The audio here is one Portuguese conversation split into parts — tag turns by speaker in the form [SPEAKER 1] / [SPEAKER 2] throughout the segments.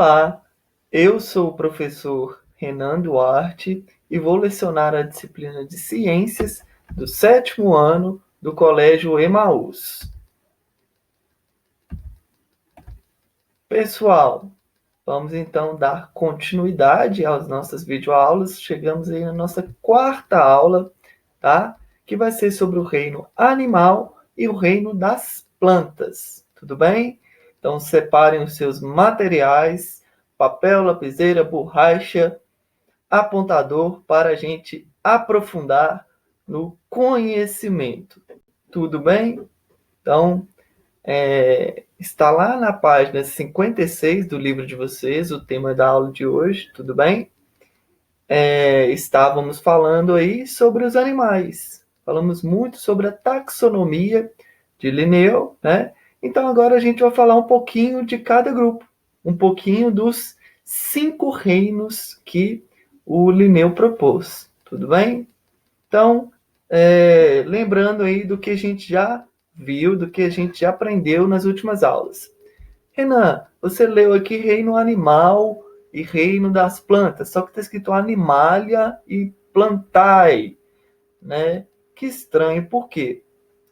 [SPEAKER 1] Olá, eu sou o professor Renan Duarte e vou lecionar a disciplina de Ciências do 7º ano do Colégio Emaús. Pessoal, vamos então dar continuidade às nossas videoaulas. Chegamos aí na nossa 4ª aula, tá? Que vai ser sobre o reino animal e o reino das plantas, tudo bem? Então separem os seus materiais, papel, lapiseira, borracha, apontador, para a gente aprofundar no conhecimento, tudo bem? Então, está lá na página 56 do livro de vocês, o tema da aula de hoje, tudo bem? Estávamos falando aí sobre os animais. Falamos muito sobre a taxonomia de Linneu, né? Então agora a gente vai falar um pouquinho de cada grupo, um pouquinho dos 5 reinos que o Linneu propôs, tudo bem? Então, lembrando aí do que a gente já viu, do que a gente já aprendeu nas últimas aulas. Renan, você leu aqui reino animal e reino das plantas, só que está escrito animalia e plantae, né? Que estranho, por quê?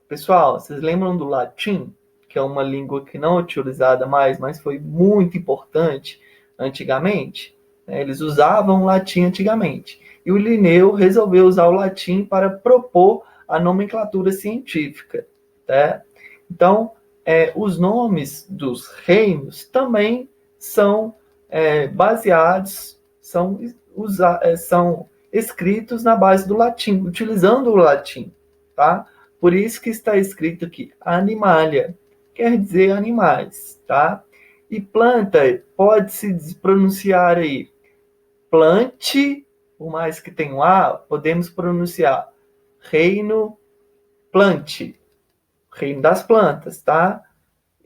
[SPEAKER 1] Pessoal, vocês lembram do latim, que é uma língua que não é utilizada mais, mas foi muito importante antigamente? Eles usavam o latim antigamente. E o Linneu resolveu usar o latim para propor a nomenclatura científica, tá? Então, os nomes dos reinos também são baseados, são escritos na base do latim, utilizando o latim, tá? Por isso que está escrito aqui, animalia, quer dizer animais, tá? E planta, pode-se pronunciar aí, plante, por mais que tenha um A, podemos pronunciar reino plante, reino das plantas, tá?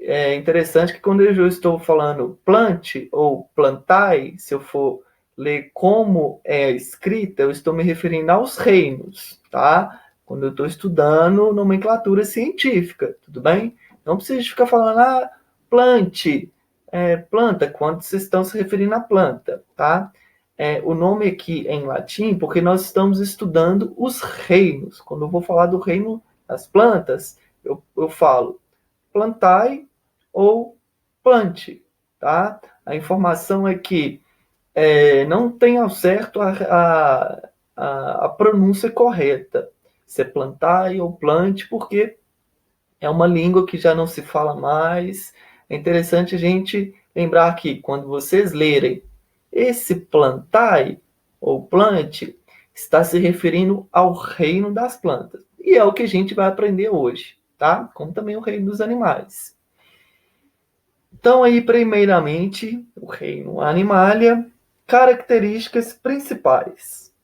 [SPEAKER 1] É interessante que quando eu estou falando plante ou plantai, se eu for ler como é escrita, eu estou me referindo aos reinos, tá? Quando eu estou estudando nomenclatura científica, tudo bem? Não precisa ficar falando, plante, planta, quando vocês estão se referindo à planta, tá? O nome aqui é em latim, porque nós estamos estudando os reinos. Quando eu vou falar do reino das plantas, eu falo plantai ou plante, tá? A informação é que não tem ao certo a pronúncia correta, se é plantai ou plante, porque é uma língua que já não se fala mais. É interessante a gente lembrar que quando vocês lerem esse plantai ou plante, está se referindo ao reino das plantas. E é o que a gente vai aprender hoje, tá? Como também o reino dos animais. Então, aí, primeiramente, o reino Animalia, características principais.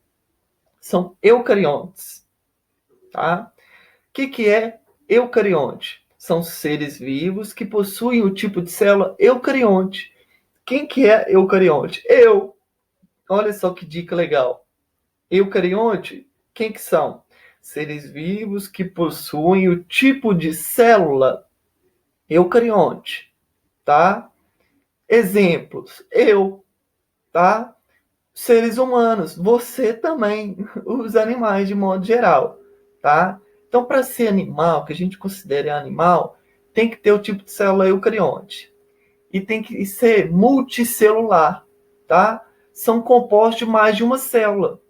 [SPEAKER 1] São eucariontes, tá? O que é eucarionte? São seres vivos que possuem o tipo de célula eucarionte. Quem que é eucarionte? Eu! Olha só que dica legal. Eucarionte, quem que são? Seres vivos que possuem o tipo de célula eucarionte, tá? Exemplos, eu, tá? Seres humanos, você também, os animais de modo geral, tá? Então, para ser animal, que a gente considera animal, tem que ter o tipo de célula eucarionte. E tem que ser multicelular, tá? São compostos de mais de uma célula,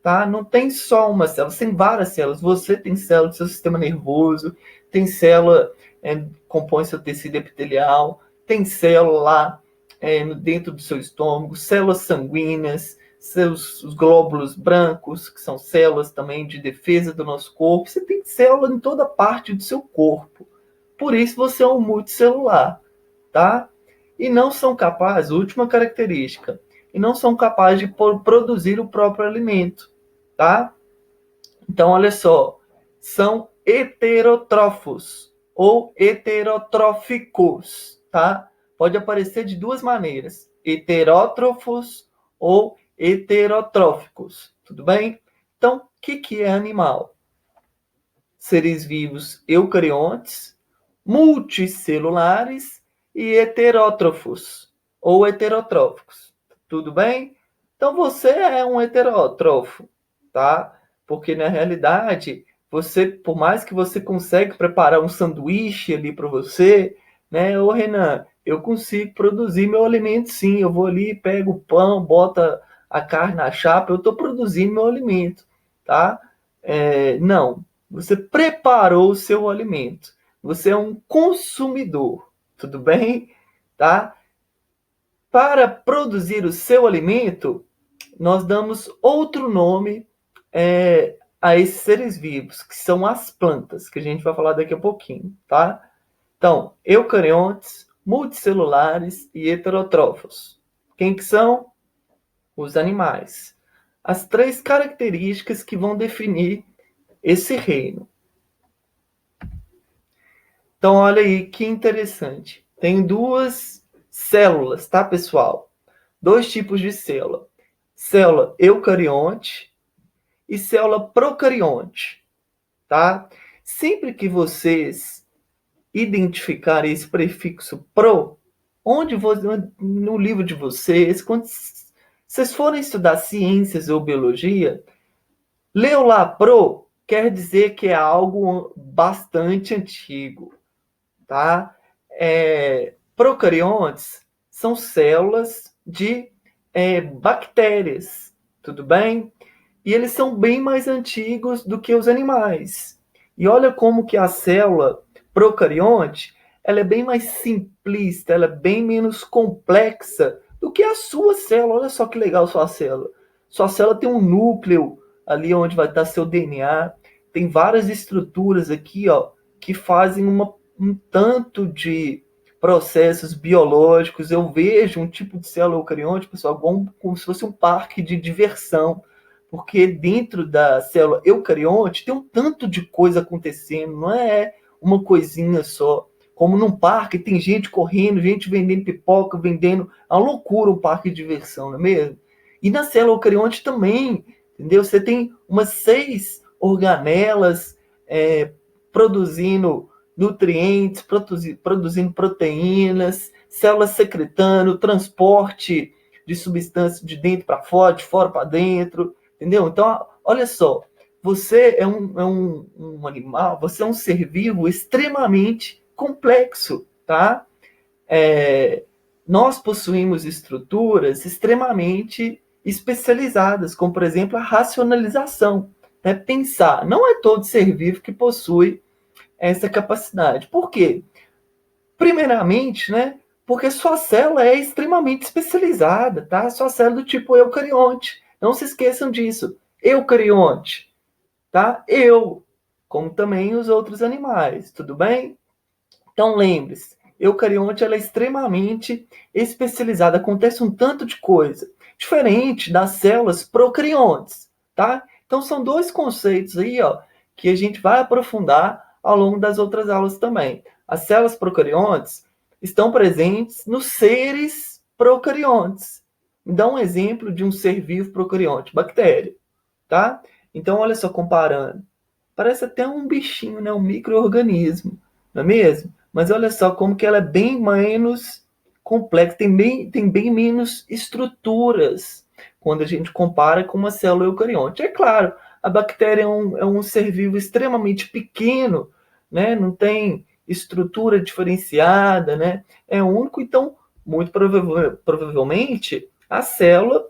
[SPEAKER 1] tá? Não tem só uma célula, tem várias células. Você tem célula do seu sistema nervoso, tem célula compõe seu tecido epitelial, tem célula lá dentro do seu estômago, células sanguíneas, os glóbulos brancos, que são células também de defesa do nosso corpo. Você tem célula em toda parte do seu corpo. Por isso você é um multicelular, tá? E não são capazes, última característica, e não são capazes de produzir o próprio alimento, tá? Então, olha só, são heterótrofos ou heterotróficos, tá? Pode aparecer de duas maneiras, heterótrofos ou heterotróficos, tudo bem? Então, o que é animal? Seres vivos eucariontes, multicelulares e heterótrofos, ou heterotróficos. Tudo bem? Então você é um heterótrofo, tá? Porque na realidade, você, por mais que você consiga preparar um sanduíche ali para você, né? Ô Renan, eu consigo produzir meu alimento sim. Eu vou ali, pego o pão, bota a carne na chapa, eu estou produzindo meu alimento, tá? Não, você preparou o seu alimento. Você é um consumidor, tudo bem? Tá? Para produzir o seu alimento, nós damos outro nome a esses seres vivos, que são as plantas, que a gente vai falar daqui a pouquinho, tá? Então, eucariontes, multicelulares e heterotrófos. Quem que são? Os animais. As três características que vão definir esse reino. Então, olha aí que interessante. Tem duas células, tá, pessoal? Dois tipos de célula. Célula eucarionte e célula procarionte, tá? Sempre que vocês identificarem esse prefixo pro, onde no livro de vocês, quando vocês forem estudar ciências ou biologia, leu lá pro, quer dizer que é algo bastante antigo, tá? Procariontes são células de bactérias, tudo bem? E eles são bem mais antigos do que os animais. E olha como que a célula procarionte, ela é bem mais simplista, ela é bem menos complexa do que a sua célula. Olha só que legal sua célula. Sua célula tem um núcleo ali onde vai estar seu DNA. Tem várias estruturas aqui, ó, que fazem um tanto de processos biológicos. Eu vejo um tipo de célula eucarionte, pessoal, como se fosse um parque de diversão, porque dentro da célula eucarionte tem um tanto de coisa acontecendo, não é uma coisinha só. Como num parque, tem gente correndo, gente vendendo pipoca, vendendo. É uma loucura um parque de diversão, não é mesmo? E na célula eucarionte também, entendeu? Você tem umas 6 organelas produzindo nutrientes, produzindo proteínas, células secretando, transporte de substância de dentro para fora, de fora para dentro, entendeu? Então, olha só, você é um animal, você é um ser vivo extremamente complexo, tá? Nós possuímos estruturas extremamente especializadas, como, por exemplo, a racionalização. Né? Pensar. Não é todo ser vivo que possui essa capacidade. Por quê? Primeiramente, né? Porque sua célula é extremamente especializada, tá? Sua célula é do tipo eucarionte. Não se esqueçam disso. Eucarionte, tá? Como também os outros animais, tudo bem? Então lembre-se, eucarionte ela é extremamente especializada, acontece um tanto de coisa, diferente das células procariontes, tá? Então são dois conceitos aí, ó, que a gente vai aprofundar ao longo das outras aulas também. As células procariontes estão presentes nos seres procariontes. Me dá um exemplo de um ser vivo procarionte, bactéria, tá? Então olha só, comparando, parece até um bichinho, né? Um micro-organismo, não é mesmo? Mas olha só como que ela é bem menos complexa, tem bem menos estruturas quando a gente compara com uma célula eucarionte. É claro, a bactéria é um ser vivo extremamente pequeno, né? Não tem estrutura diferenciada, né? É único, então, muito provavelmente, a célula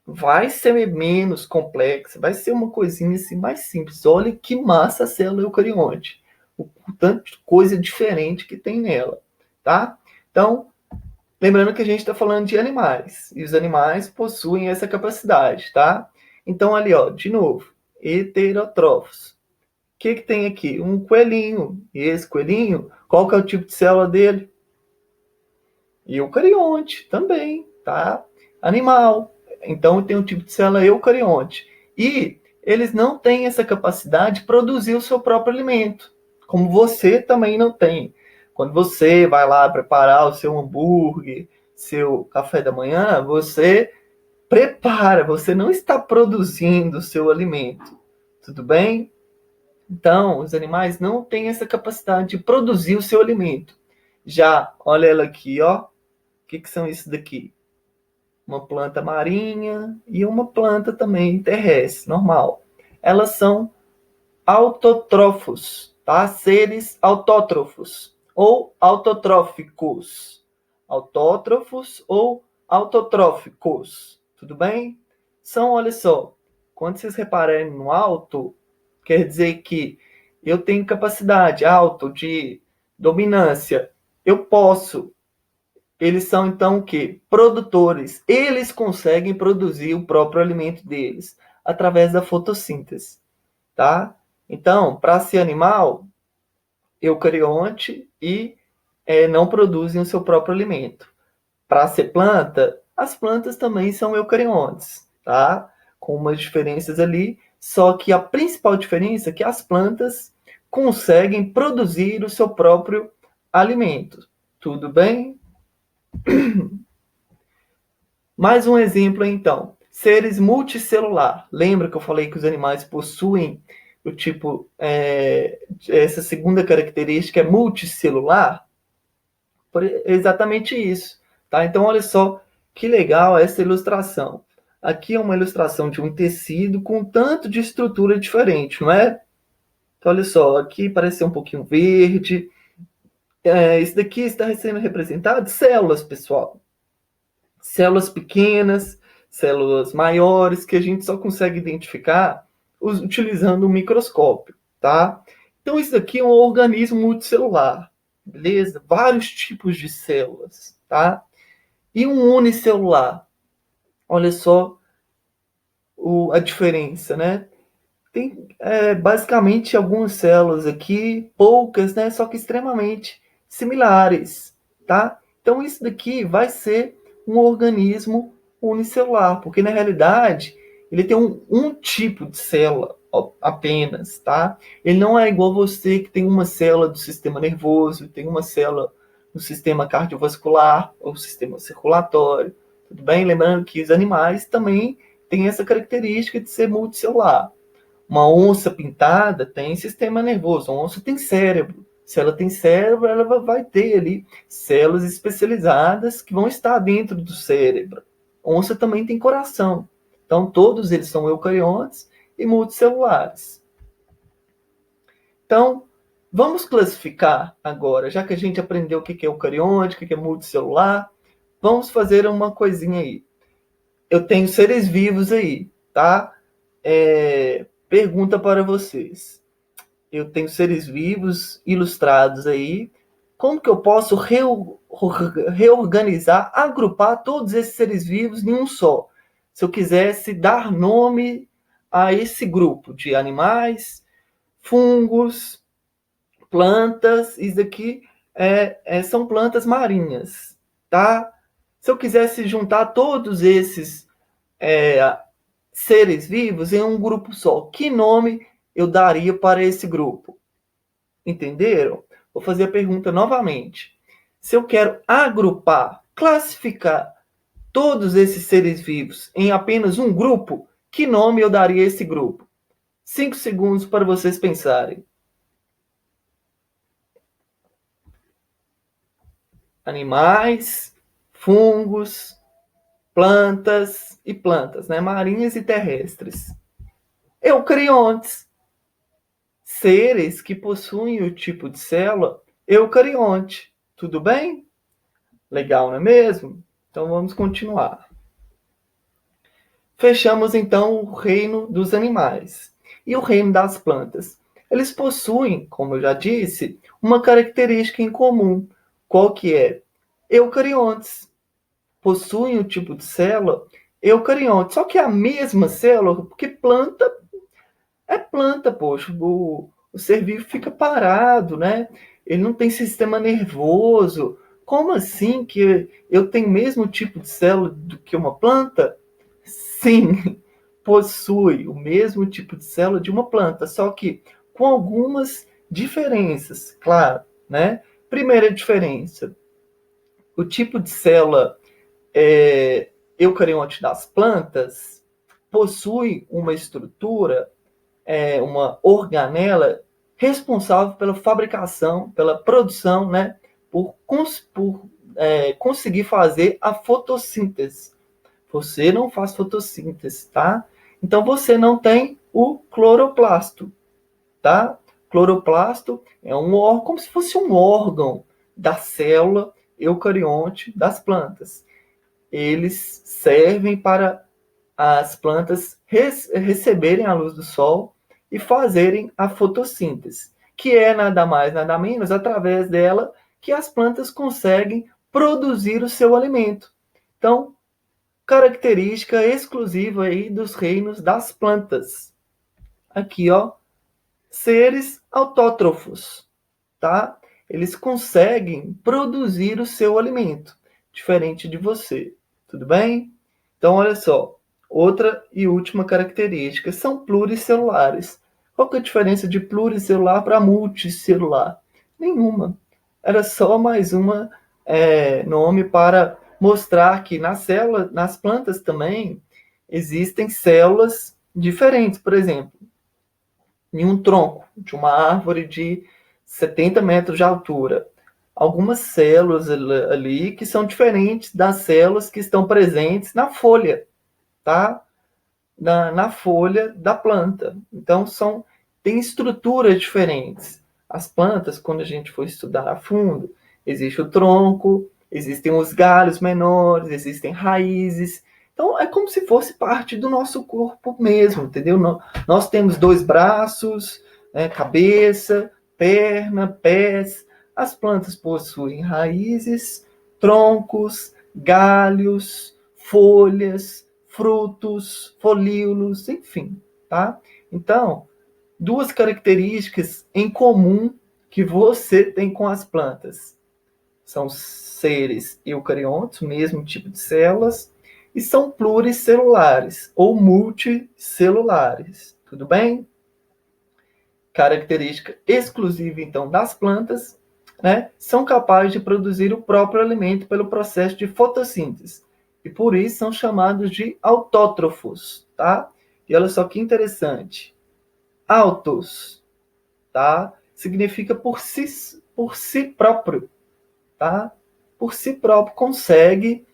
[SPEAKER 1] vai ser menos complexa, vai ser uma coisinha assim mais simples. Olha que massa a célula eucarionte, o tanto de coisa diferente que tem nela, tá? Então, lembrando que a gente está falando de animais, e os animais possuem essa capacidade, tá? Então, ali, ó, de novo, heterotrófos. O que tem aqui? Um coelhinho. E esse coelhinho, qual que é o tipo de célula dele? Eucarionte também, tá? Animal. Então tem um tipo de célula eucarionte. E eles não têm essa capacidade de produzir o seu próprio alimento, como você também não tem. Quando você vai lá preparar o seu hambúrguer, seu café da manhã, você prepara, você não está produzindo o seu alimento. Tudo bem? Então, os animais não têm essa capacidade de produzir o seu alimento. Já, olha ela aqui, ó. que são isso daqui? Uma planta marinha e uma planta também terrestre, normal. Elas são autótrofos, tá? Seres autótrofos ou autotróficos. Autótrofos ou autotróficos. Tudo bem? São, olha só, quando vocês repararem no auto, quer dizer que eu tenho capacidade auto de dominância. Eu posso. Eles são, então, o quê? Produtores. Eles conseguem produzir o próprio alimento deles através da fotossíntese, tá? Então, para ser animal, eucarionte e não produzem o seu próprio alimento. Para ser planta, as plantas também são eucariontes, tá? Com umas diferenças ali, só que a principal diferença é que as plantas conseguem produzir o seu próprio alimento. Tudo bem? Mais um exemplo, então. Seres multicelular. Lembra que eu falei que os animais possuem o tipo, essa segunda característica é multicelular? Exatamente isso. Tá? Então, olha só que legal essa ilustração. Aqui é uma ilustração de um tecido com tanto de estrutura diferente, não é? Então, olha só, aqui parece ser um pouquinho verde. Isso daqui está sendo representado células, pessoal. Células pequenas, células maiores, que a gente só consegue identificar utilizando um microscópio, tá? Então, isso daqui é um organismo multicelular, beleza? Vários tipos de células, tá? E um unicelular, olha só a diferença, né? Tem basicamente algumas células aqui, poucas, né? Só que extremamente similares, tá? Então, isso daqui vai ser um organismo unicelular, porque na realidade ele tem um tipo de célula apenas, tá? Ele não é igual você que tem uma célula do sistema nervoso, tem uma célula do sistema cardiovascular ou sistema circulatório, tudo bem? Lembrando que os animais também têm essa característica de ser multicelular. Uma onça pintada tem sistema nervoso, uma onça tem cérebro. Se ela tem cérebro, ela vai ter ali células especializadas que vão estar dentro do cérebro. A onça também tem coração. Então, todos eles são eucariontes e multicelulares. Então, vamos classificar agora, já que a gente aprendeu o que é eucarionte, o que é multicelular, vamos fazer uma coisinha aí. Eu tenho seres vivos aí, tá? Pergunta para vocês. Eu tenho seres vivos ilustrados aí. Como que eu posso reorganizar, agrupar todos esses seres vivos em um só? Se eu quisesse dar nome a esse grupo de animais, fungos, plantas, isso aqui são plantas marinhas, tá? Se eu quisesse juntar todos esses seres vivos em um grupo só, que nome eu daria para esse grupo? Entenderam? Vou fazer a pergunta novamente. Se eu quero agrupar, classificar todos esses seres vivos em apenas um grupo, que nome eu daria a esse grupo? 5 segundos para vocês pensarem. Animais, fungos, plantas e plantas, né? Marinhas e terrestres. Eucariontes. Seres que possuem o tipo de célula eucarionte. Tudo bem? Legal, não é mesmo? Então vamos continuar. Fechamos então o reino dos animais e o reino das plantas. Eles possuem, como eu já disse, uma característica em comum. Qual que é? Eucariontes. Possuem o tipo de célula eucarionte. Só que é a mesma célula, porque planta é planta, poxa. O ser vivo fica parado, né? Ele não tem sistema nervoso. Como assim que eu tenho o mesmo tipo de célula do que uma planta? Sim, possui o mesmo tipo de célula de uma planta, só que com algumas diferenças, claro, né? Primeira diferença, o tipo de célula eucarionte das plantas possui uma estrutura, uma organela responsável pela fabricação, pela produção, né? Por conseguir fazer a fotossíntese. Você não faz fotossíntese, tá? Então você não tem o cloroplasto, tá? Cloroplasto é um órgão, como se fosse um órgão da célula eucarionte das plantas. Eles servem para as plantas receberem a luz do sol e fazerem a fotossíntese, que é nada mais, nada menos, através dela que as plantas conseguem produzir o seu alimento. Então, característica exclusiva aí dos reinos das plantas. Aqui, ó, seres autótrofos, tá? Eles conseguem produzir o seu alimento, diferente de você, tudo bem? Então, olha só, outra e última característica, são pluricelulares. Qual que é a diferença de pluricelular para multicelular? Nenhuma. Era só mais uma nome para mostrar que nas plantas também existem células diferentes. Por exemplo, em um tronco de uma árvore de 70 metros de altura, algumas células ali que são diferentes das células que estão presentes na folha, tá? Na folha da planta. Então, tem estruturas diferentes. As plantas, quando a gente for estudar a fundo, existe o tronco, existem os galhos menores, existem raízes. Então, é como se fosse parte do nosso corpo mesmo, entendeu? Nós temos 2 braços, cabeça, perna, pés. As plantas possuem raízes, troncos, galhos, folhas, frutos, folíolos, enfim, tá? Então, 2 características em comum que você tem com as plantas. São seres eucariontes, mesmo tipo de células, e são pluricelulares ou multicelulares, tudo bem? Característica exclusiva, então, das plantas, né? São capazes de produzir o próprio alimento pelo processo de fotossíntese. E por isso são chamados de autótrofos, tá? E olha só que interessante. Autos, tá? Significa por si próprio, tá? Por si próprio consegue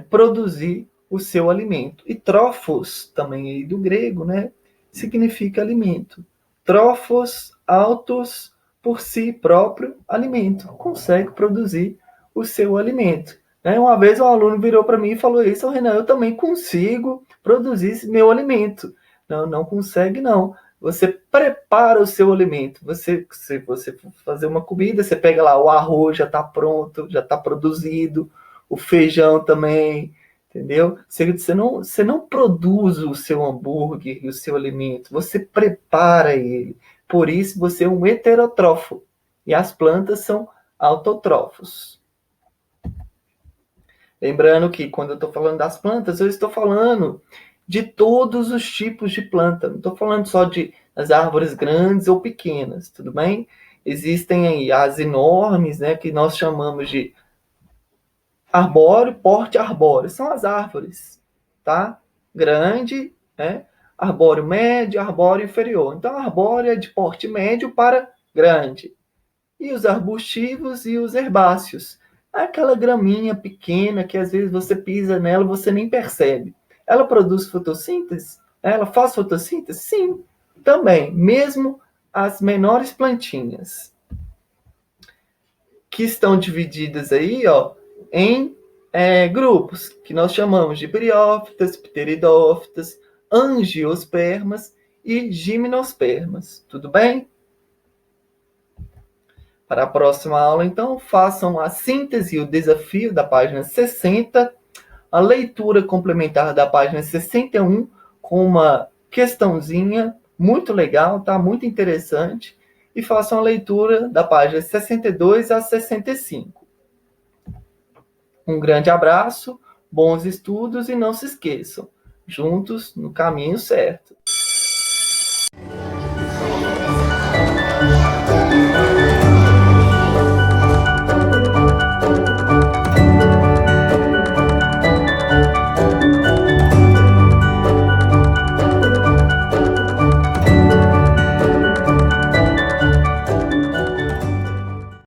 [SPEAKER 1] produzir o seu alimento. E trófos, também aí do grego, né? Significa alimento. Trófos, autos, por si próprio alimento. Consegue produzir o seu alimento. Uma vez um aluno virou para mim e falou isso: Renan, eu também consigo produzir meu alimento. Não consegue, não. Você prepara o seu alimento. Se você for fazer uma comida, você pega lá, o arroz já está pronto, já está produzido, o feijão também, entendeu? Você não produz o seu hambúrguer e o seu alimento, você prepara ele. Por isso você é um heterótrofo. E as plantas são autótrofos. Lembrando que quando eu estou falando das plantas, eu estou falando de todos os tipos de planta. Não estou falando só das árvores grandes ou pequenas, tudo bem? Existem aí as enormes, né, que nós chamamos de arbóreo, porte arbóreo. São as árvores, tá? Grande, né? Arbóreo médio, arbóreo inferior. Então, arbóreo é de porte médio para grande. E os arbustivos e os herbáceos. Aquela graminha pequena que às vezes você pisa nela e você nem percebe. Ela produz fotossíntese? Ela faz fotossíntese? Sim, também. Mesmo as menores plantinhas, que estão divididas aí, ó, em grupos, que nós chamamos de briófitas, pteridófitas, angiospermas e gimnospermas. Tudo bem? Para a próxima aula, então, façam a síntese e o desafio da página 60, a leitura complementar da página 61, com uma questãozinha muito legal, tá? Muito interessante. E façam a leitura da página 62 a 65. Um grande abraço, bons estudos e não se esqueçam, juntos no caminho certo.